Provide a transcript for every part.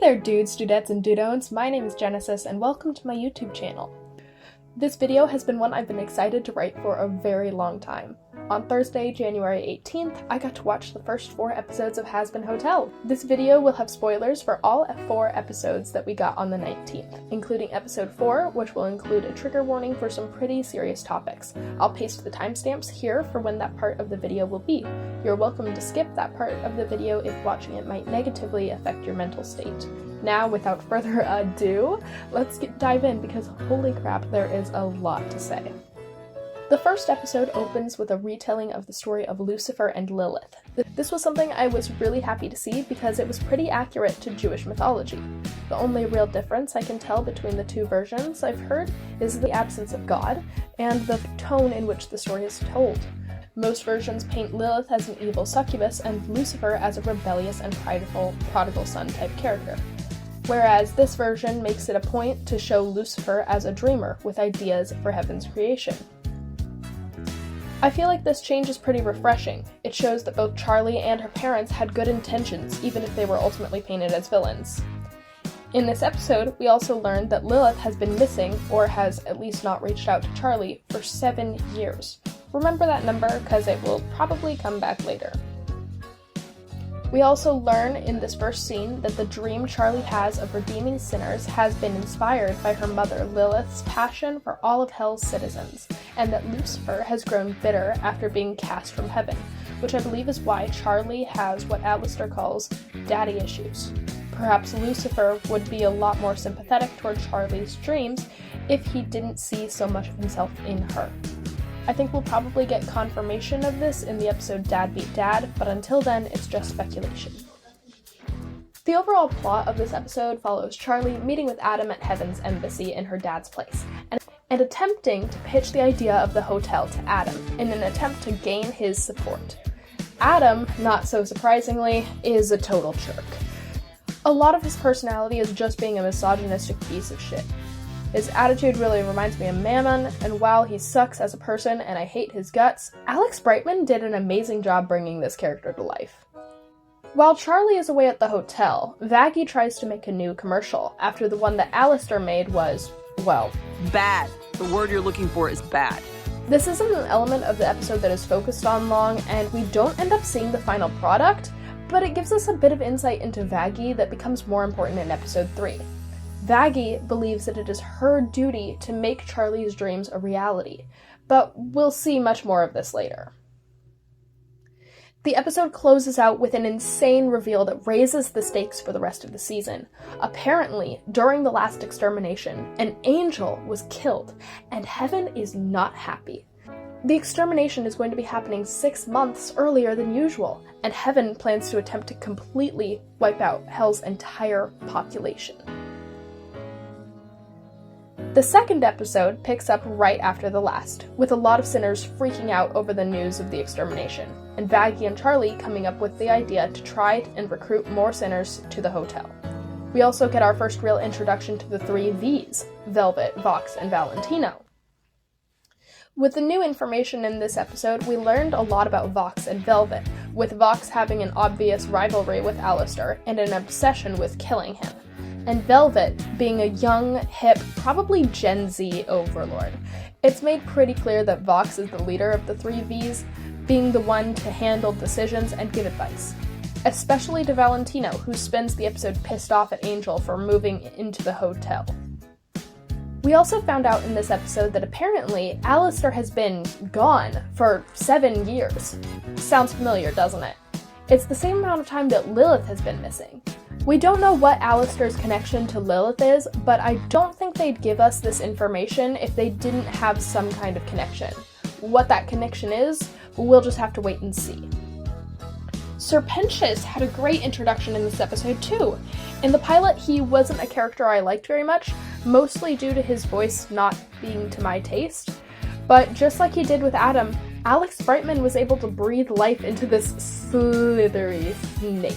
Hey there dudes, dudettes, and dudones, my name is Genesis and welcome to my YouTube channel. This video has been one I've been excited to write for a very long time. On Thursday, January 18th, I got to watch the first 4 episodes of Hazbin Hotel. This video will have spoilers for all 4 episodes that we got on the 19th, including episode 4, which will include a trigger warning for some pretty serious topics. I'll paste the timestamps here for when that part of the video will be. You're welcome to skip that part of the video if watching it might negatively affect your mental state. Now, without further ado, let's dive in because holy crap, there is a lot to say. The first episode opens with a retelling of the story of Lucifer and Lilith. This was something I was really happy to see because it was pretty accurate to Jewish mythology. The only real difference I can tell between the 2 versions I've heard is the absence of God and the tone in which the story is told. Most versions paint Lilith as an evil succubus and Lucifer as a rebellious and prideful prodigal son type character. Whereas this version makes it a point to show Lucifer as a dreamer with ideas for heaven's creation. I feel like this change is pretty refreshing. It shows that both Charlie and her parents had good intentions, even if they were ultimately painted as villains. In this episode, we also learned that Lilith has been missing, or has at least not reached out to Charlie, for 7 years. Remember that number, because it will probably come back later. We also learn in this first scene that the dream Charlie has of redeeming sinners has been inspired by her mother Lilith's passion for all of hell's citizens, and that Lucifer has grown bitter after being cast from heaven, which I believe is why Charlie has what Alistair calls daddy issues. Perhaps Lucifer would be a lot more sympathetic toward Charlie's dreams if he didn't see so much of himself in her. I think we'll probably get confirmation of this in the episode Dad Beat Dad, but until then, it's just speculation. The overall plot of this episode follows Charlie meeting with Adam at Heaven's embassy in her dad's place, and attempting to pitch the idea of the hotel to Adam in an attempt to gain his support. Adam, not so surprisingly, is a total jerk. A lot of his personality is just being a misogynistic piece of shit. His attitude really reminds me of Mammon, and while he sucks as a person and I hate his guts, Alex Brightman did an amazing job bringing this character to life. While Charlie is away at the hotel, Vaggie tries to make a new commercial after the one that Alistair made was, well, bad. The word you're looking for is bad. This isn't an element of the episode that is focused on long, and we don't end up seeing the final product, but it gives us a bit of insight into Vaggie that becomes more important in episode 3. Vaggie believes that it is her duty to make Charlie's dreams a reality, but we'll see much more of this later. The episode closes out with an insane reveal that raises the stakes for the rest of the season. Apparently, during the last extermination, an angel was killed, and Heaven is not happy. The extermination is going to be happening 6 months earlier than usual, and Heaven plans to attempt to completely wipe out Hell's entire population. The second episode picks up right after the last, with a lot of sinners freaking out over the news of the extermination, and Vaggie and Charlie coming up with the idea to try and recruit more sinners to the hotel. We also get our first real introduction to the 3 V's, Velvet, Vox, and Valentino. With the new information in this episode, we learned a lot about Vox and Velvet, with Vox having an obvious rivalry with Alistair and an obsession with killing him, and Velvet being a young, hip, probably Gen Z overlord. It's made pretty clear that Vox is the leader of the 3 V's, being the one to handle decisions and give advice. Especially to Valentino, who spends the episode pissed off at Angel for moving into the hotel. We also found out in this episode that apparently Alistair has been gone for 7 years. Sounds familiar, doesn't it? It's the same amount of time that Lilith has been missing. We don't know what Alistair's connection to Lilith is, but I don't think they'd give us this information if they didn't have some kind of connection. What that connection is, we'll just have to wait and see. Serpentius had a great introduction in this episode too. In the pilot, he wasn't a character I liked very much, mostly due to his voice not being to my taste. But just like he did with Adam, Alex Brightman was able to breathe life into this slithery snake.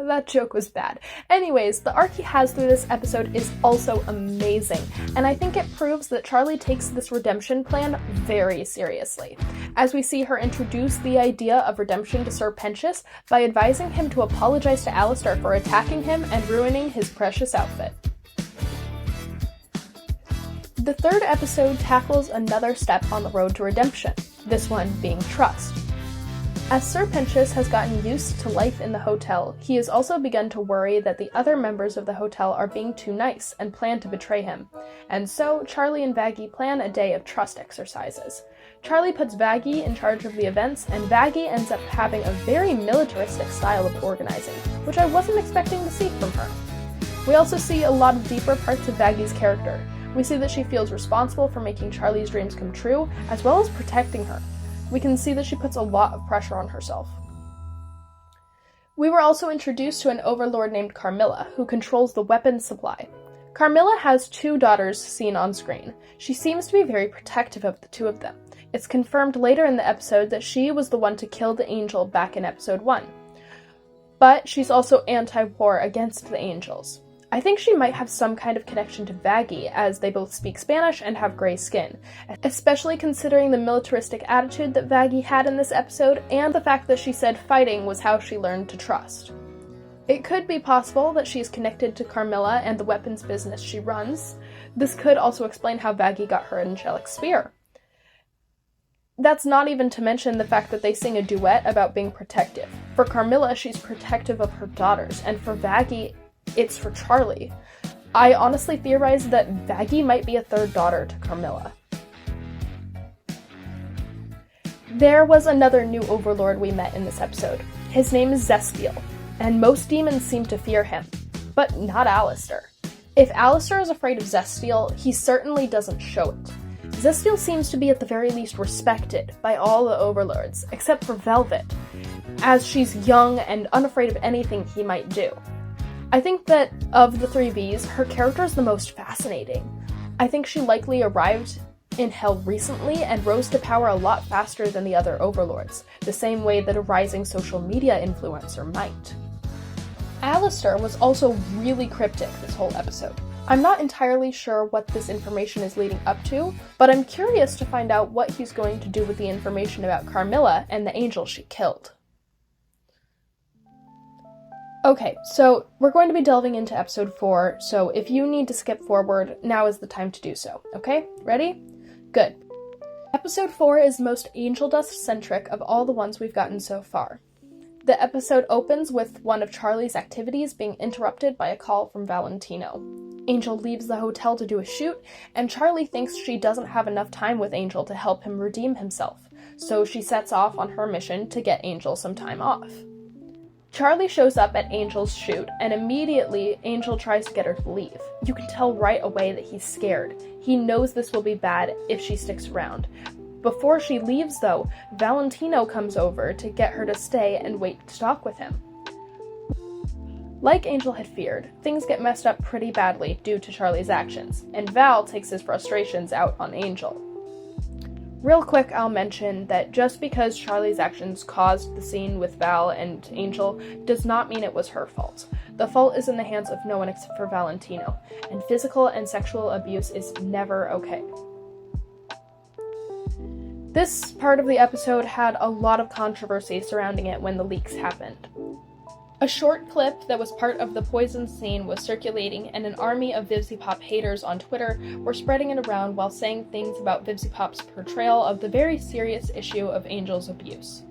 That joke was bad. Anyways, the arc he has through this episode is also amazing, and I think it proves that Charlie takes this redemption plan very seriously. as we see her introduce the idea of redemption to Sir Pentious by advising him to apologize to Alistair for attacking him and ruining his precious outfit. The third episode tackles another step on the road to redemption, this one being trust. As Sir Pentious has gotten used to life in the hotel, he has also begun to worry that the other members of the hotel are being too nice and plan to betray him. And so, Charlie and Vaggie plan a day of trust exercises. Charlie puts Vaggie in charge of the events, and Vaggie ends up having a very militaristic style of organizing, which I wasn't expecting to see from her. We also see a lot of deeper parts of Vaggie's character. We see that she feels responsible for making Charlie's dreams come true, as well as protecting her. We can see that she puts a lot of pressure on herself. We were also introduced to an overlord named Carmilla, who controls the weapons supply. Carmilla has 2 daughters seen on screen. She seems to be very protective of the 2 of them. It's confirmed later in the episode that she was the one to kill the Angel back in episode 1. But she's also anti-war against the Angels. I think she might have some kind of connection to Vaggie, as they both speak Spanish and have gray skin, especially considering the militaristic attitude that Vaggie had in this episode, and the fact that she said fighting was how she learned to trust. It could be possible that she is connected to Carmilla and the weapons business she runs. This could also explain how Vaggie got her angelic spear. That's not even to mention the fact that they sing a duet about being protective. For Carmilla, she's protective of her daughters, and for Vaggie, it's for Charlie. I honestly theorize that Vaggie might be a 3rd daughter to Carmilla. There was another new overlord we met in this episode. His name is Zestiel, and most demons seem to fear him, but not Alistair. If Alistair is afraid of Zestiel, he certainly doesn't show it. Zestiel seems to be at the very least respected by all the overlords, except for Velvet, as she's young and unafraid of anything he might do. I think that of the 3 Vs, her character is the most fascinating. I think she likely arrived in Hell recently and rose to power a lot faster than the other overlords, the same way that a rising social media influencer might. Alistair was also really cryptic this whole episode. I'm not entirely sure what this information is leading up to, but I'm curious to find out what he's going to do with the information about Carmilla and the angel she killed. Okay, so we're going to be delving into episode 4, so if you need to skip forward, now is the time to do so, okay? Ready? Good. Episode 4 is the most angel dust-centric of all the ones we've gotten so far. The episode opens with one of Charlie's activities being interrupted by a call from Valentino. Angel leaves the hotel to do a shoot, and Charlie thinks she doesn't have enough time with Angel to help him redeem himself, so she sets off on her mission to get Angel some time off. Charlie shows up at Angel's shoot, and immediately Angel tries to get her to leave. You can tell right away that he's scared. He knows this will be bad if she sticks around. Before she leaves, though, Valentino comes over to get her to stay and wait to talk with him. Like Angel had feared, things get messed up pretty badly due to Charlie's actions, and Val takes his frustrations out on Angel. Real quick, I'll mention that just because Charlie's actions caused the scene with Val and Angel does not mean it was her fault. The fault is in the hands of no one except for Valentino, and physical and sexual abuse is never okay. This part of the episode had a lot of controversy surrounding it when the leaks happened. A short clip that was part of the poison scene was circulating, and an army of VivziePop haters on Twitter were spreading it around while saying things about VivziePop's portrayal of the very serious issue of Angel's abuse.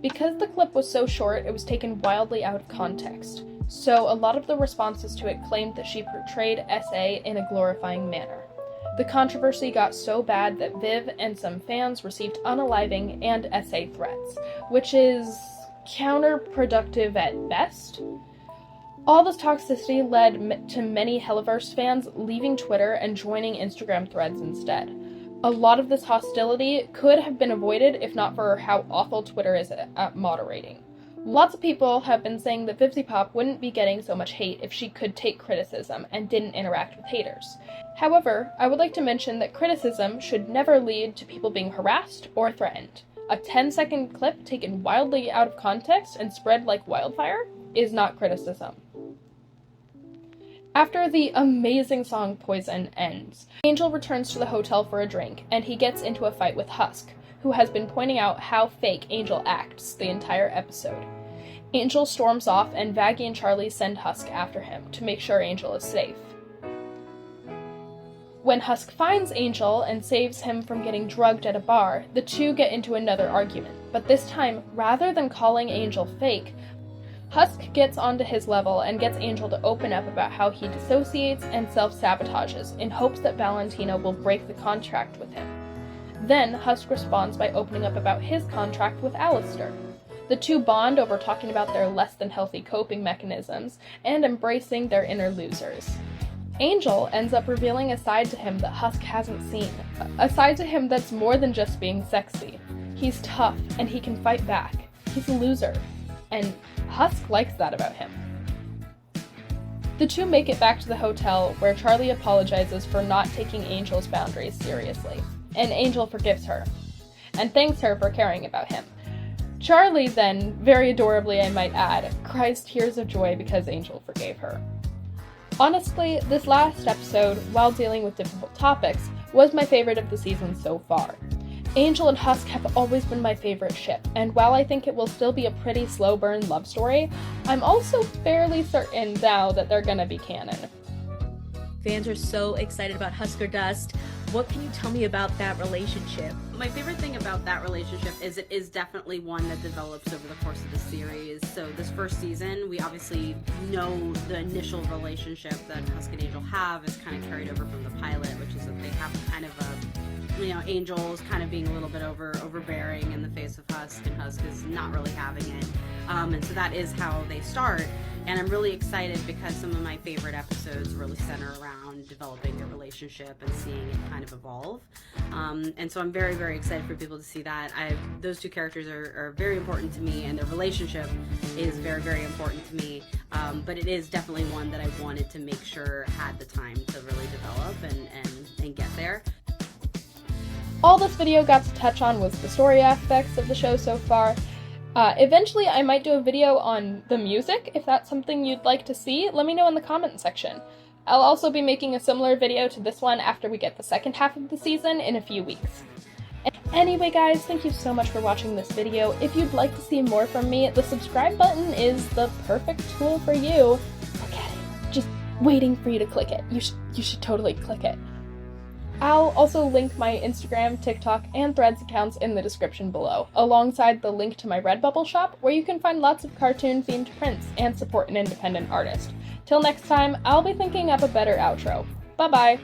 Because the clip was so short, it was taken wildly out of context, so a lot of the responses to it claimed that she portrayed SA in a glorifying manner. The controversy got so bad that Viv and some fans received unaliving and SA threats, which is counterproductive at best. All this toxicity led to many Helliverse fans leaving Twitter and joining Instagram threads instead. A lot of this hostility could have been avoided if not for how awful Twitter is at moderating. Lots of people have been saying that VivziePop wouldn't be getting so much hate if she could take criticism and didn't interact with haters. However, I would like to mention that criticism should never lead to people being harassed or threatened. A 10-second clip taken wildly out of context and spread like wildfire is not criticism. After the amazing song Poison ends, Angel returns to the hotel for a drink, and he gets into a fight with Husk, who has been pointing out how fake Angel acts the entire episode. Angel storms off, and Vaggie and Charlie send Husk after him to make sure Angel is safe. When Husk finds Angel and saves him from getting drugged at a bar, the two get into another argument, but this time, rather than calling Angel fake, Husk gets onto his level and gets Angel to open up about how he dissociates and self-sabotages in hopes that Valentina will break the contract with him. Then Husk responds by opening up about his contract with Alistair. The two bond over talking about their less-than-healthy coping mechanisms and embracing their inner losers. Angel ends up revealing a side to him that Husk hasn't seen, a side to him that's more than just being sexy. He's tough, and he can fight back. He's a loser, and Husk likes that about him. The two make it back to the hotel, where Charlie apologizes for not taking Angel's boundaries seriously, and Angel forgives her, and thanks her for caring about him. Charlie then, very adorably I might add, cries tears of joy because Angel forgave her. Honestly, this last episode, while dealing with difficult topics, was my favorite of the season so far. Angel and Husk have always been my favorite ship, and while I think it will still be a pretty slow burn love story, I'm also fairly certain now that they're gonna be canon. Fans are so excited about Husker Dust. What can you tell me about that relationship? My favorite thing about that relationship is it is definitely one that develops over the course of the series. So this first season, we obviously know the initial relationship that Husk and Angel have is kind of carried over from the pilot, which is that they have kind of a, Angel's kind of being a little bit overbearing in the face of Husk, and Husk is not really having it. And so that is how they start. And I'm really excited because some of my favorite episodes really center around developing their relationship and seeing it kind of evolve. And so I'm very, very excited for people to see that. Those two characters are very important to me, and their relationship is very, very important to me. But it is definitely one that I wanted to make sure had the time to really develop and get there. All this video got to touch on was the story aspects of the show so far. Eventually I might do a video on the music. If that's something you'd like to see, let me know in the comment section. I'll also be making a similar video to this one after we get the second half of the season in a few weeks. Anyway guys, thank you so much for watching this video. If you'd like to see more from me, the subscribe button is the perfect tool for you. Look at it, just waiting for you to click it. You should totally click it. I'll also link my Instagram, TikTok, and Threads accounts in the description below, alongside the link to my Redbubble shop, where you can find lots of cartoon-themed prints and support an independent artist. Till next time, I'll be thinking up a better outro. Bye-bye!